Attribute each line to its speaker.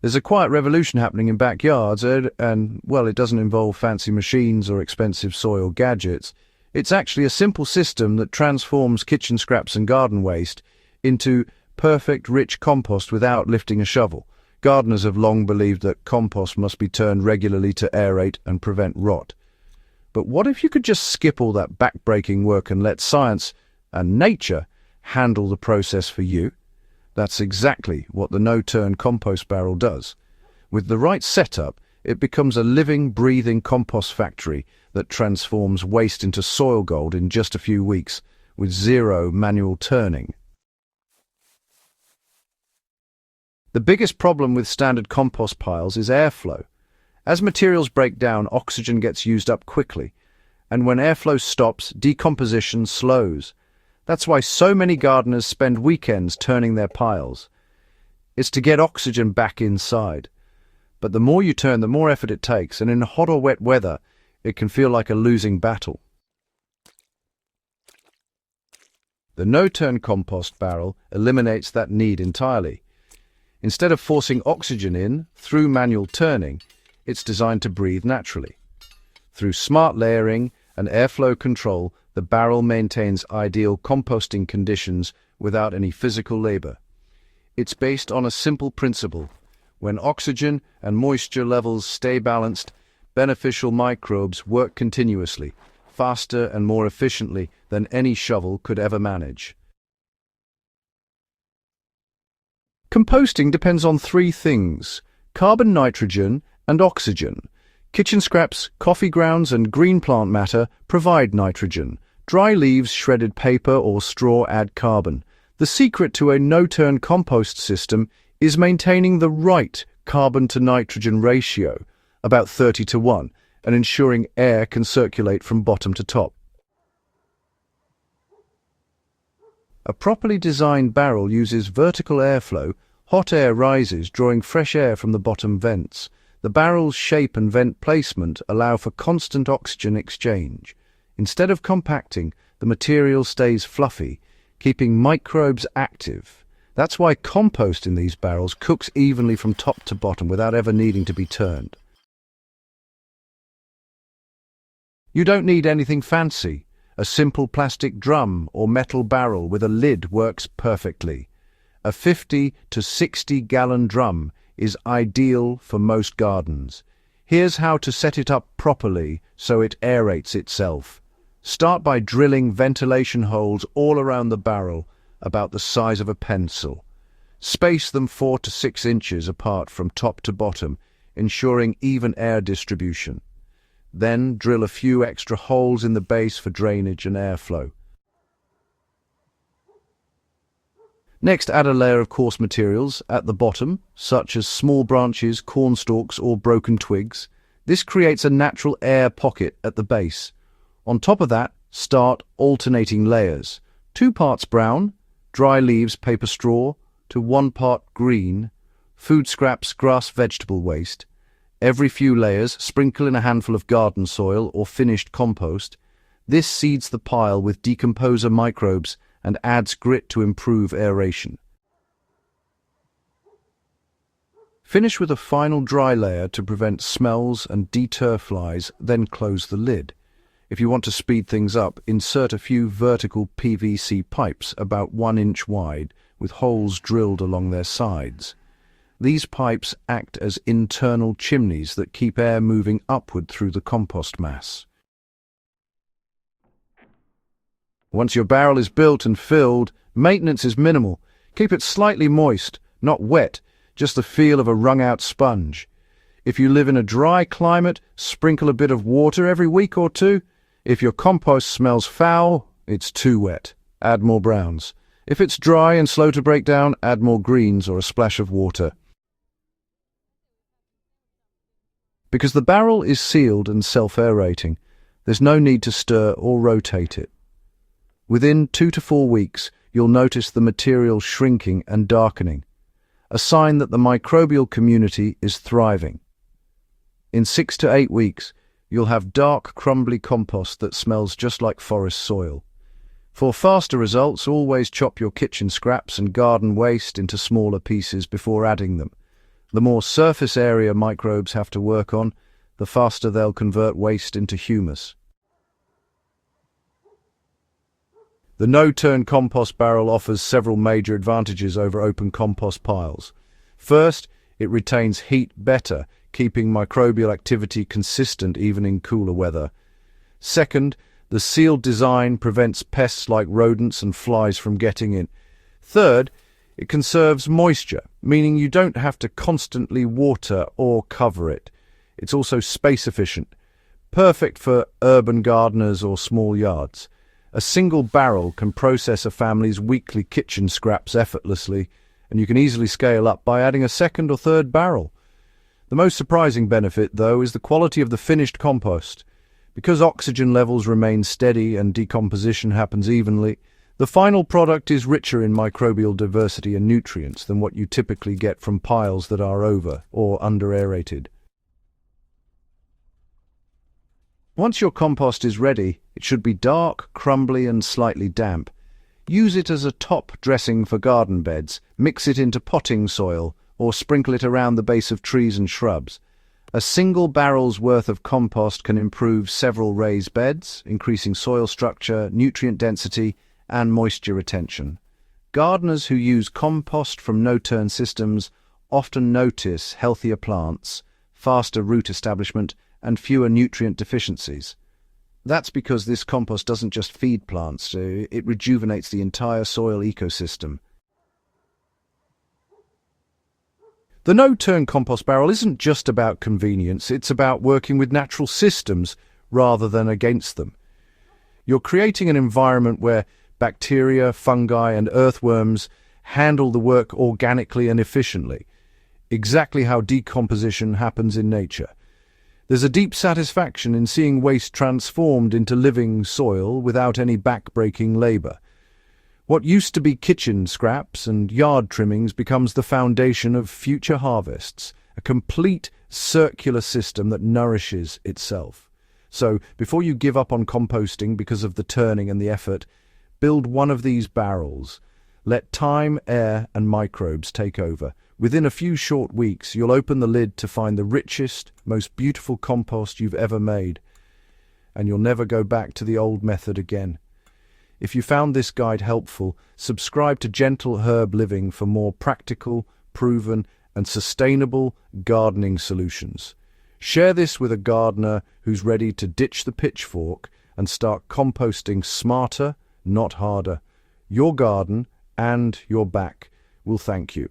Speaker 1: There's a quiet revolution happening in backyards, and, well, it doesn't involve fancy machines or expensive soil gadgets. It's actually a simple system that transforms kitchen scraps and garden waste into perfect, rich compost without lifting a shovel. Gardeners have long believed that compost must be turned regularly to aerate and prevent rot. But what if you could just skip all that back-breaking work and let science and nature handle the process for you? That's exactly what the no-turn compost barrel does. With the right setup, it becomes a living, breathing compost factory that transforms waste into soil gold in just a few weeks, with zero manual turning. The biggest problem with standard compost piles is airflow. As materials break down, oxygen gets used up quickly, and when airflow stops, decomposition slows. That's why so many gardeners spend weekends turning their piles. It's to get oxygen back inside. But the more you turn, the more effort it takes, and in hot or wet weather, it can feel like a losing battle. The no-turn compost barrel eliminates that need entirely. Instead of forcing oxygen in through manual turning, it's designed to breathe naturally. Through smart layering and airflow control, the barrel maintains ideal composting conditions without any physical labor. It's based on a simple principle. When oxygen and moisture levels stay balanced, beneficial microbes work continuously, faster and more efficiently than any shovel could ever manage. Composting depends on three things: carbon, nitrogen, and oxygen. Kitchen scraps, coffee grounds, and green plant matter provide nitrogen. Dry leaves, shredded paper, or straw add carbon. The secret to a no-turn compost system is maintaining the right carbon-to-nitrogen ratio, about 30:1, and ensuring air can circulate from bottom to top. A properly designed barrel uses vertical airflow. Hot air rises, drawing fresh air from the bottom vents. The barrel's shape and vent placement allow for constant oxygen exchange. Instead of compacting, the material stays fluffy, keeping microbes active. That's why compost in these barrels cooks evenly from top to bottom without ever needing to be turned. You don't need anything fancy. A simple plastic drum or metal barrel with a lid works perfectly. A 50 to 60 gallon drum is ideal for most gardens. Here's how to set it up properly so it aerates itself. Start by drilling ventilation holes all around the barrel, about the size of a pencil. Space them 4 to 6 inches apart from top to bottom, ensuring even air distribution. Then drill a few extra holes in the base for drainage and airflow. Next, add a layer of coarse materials at the bottom, such as small branches, corn stalks, or broken twigs. This creates a natural air pocket at the base. On top of that, start alternating layers. 2 parts brown, dry leaves, paper straw, to 1 part green, food scraps, grass, vegetable waste. Every few layers, sprinkle in a handful of garden soil or finished compost. This seeds the pile with decomposer microbes and adds grit to improve aeration. Finish with a final dry layer to prevent smells and deter flies, then close the lid. If you want to speed things up, insert a few vertical PVC pipes about 1 inch wide with holes drilled along their sides. These pipes act as internal chimneys that keep air moving upward through the compost mass. Once your barrel is built and filled, maintenance is minimal. Keep it slightly moist, not wet, just the feel of a wrung-out sponge. If you live in a dry climate, sprinkle a bit of water every week or two. If your compost smells foul, it's too wet. Add more browns. If it's dry and slow to break down, add more greens or a splash of water. Because the barrel is sealed and self-aerating, there's no need to stir or rotate it. Within 2 to 4 weeks, you'll notice the material shrinking and darkening, a sign that the microbial community is thriving. In 6 to 8 weeks, you'll have dark, crumbly compost that smells just like forest soil. For faster results, always chop your kitchen scraps and garden waste into smaller pieces before adding them. The more surface area microbes have to work on, the faster they'll convert waste into humus. The no-turn compost barrel offers several major advantages over open compost piles. First, it retains heat better, keeping microbial activity consistent even in cooler weather. Second, the sealed design prevents pests like rodents and flies from getting in. Third, it conserves moisture, meaning you don't have to constantly water or cover it. It's also space efficient, perfect for urban gardeners or small yards. A single barrel can process a family's weekly kitchen scraps effortlessly, and you can easily scale up by adding a second or third barrel. The most surprising benefit, though, is the quality of the finished compost. Because oxygen levels remain steady and decomposition happens evenly, the final product is richer in microbial diversity and nutrients than what you typically get from piles that are over or under-aerated. Once your compost is ready, it should be dark, crumbly and slightly damp. Use it as a top dressing for garden beds, mix it into potting soil, or sprinkle it around the base of trees and shrubs. A single barrel's worth of compost can improve several raised beds, increasing soil structure, nutrient density, and moisture retention. Gardeners who use compost from no-turn systems often notice healthier plants, faster root establishment, and fewer nutrient deficiencies. That's because this compost doesn't just feed plants, it rejuvenates the entire soil ecosystem. The no-turn compost barrel isn't just about convenience, it's about working with natural systems rather than against them. You're creating an environment where bacteria, fungi, and earthworms handle the work organically and efficiently, exactly how decomposition happens in nature. There's a deep satisfaction in seeing waste transformed into living soil without any back-breaking labor. What used to be kitchen scraps and yard trimmings becomes the foundation of future harvests, a complete circular system that nourishes itself. So, before you give up on composting because of the turning and the effort, build one of these barrels. Let time, air, and microbes take over. Within a few short weeks, you'll open the lid to find the richest, most beautiful compost you've ever made. And you'll never go back to the old method again. If you found this guide helpful, subscribe to Gentle Herb Living for more practical, proven, and sustainable gardening solutions. Share this with a gardener who's ready to ditch the pitchfork and start composting smarter, not harder. Your garden and your back will thank you.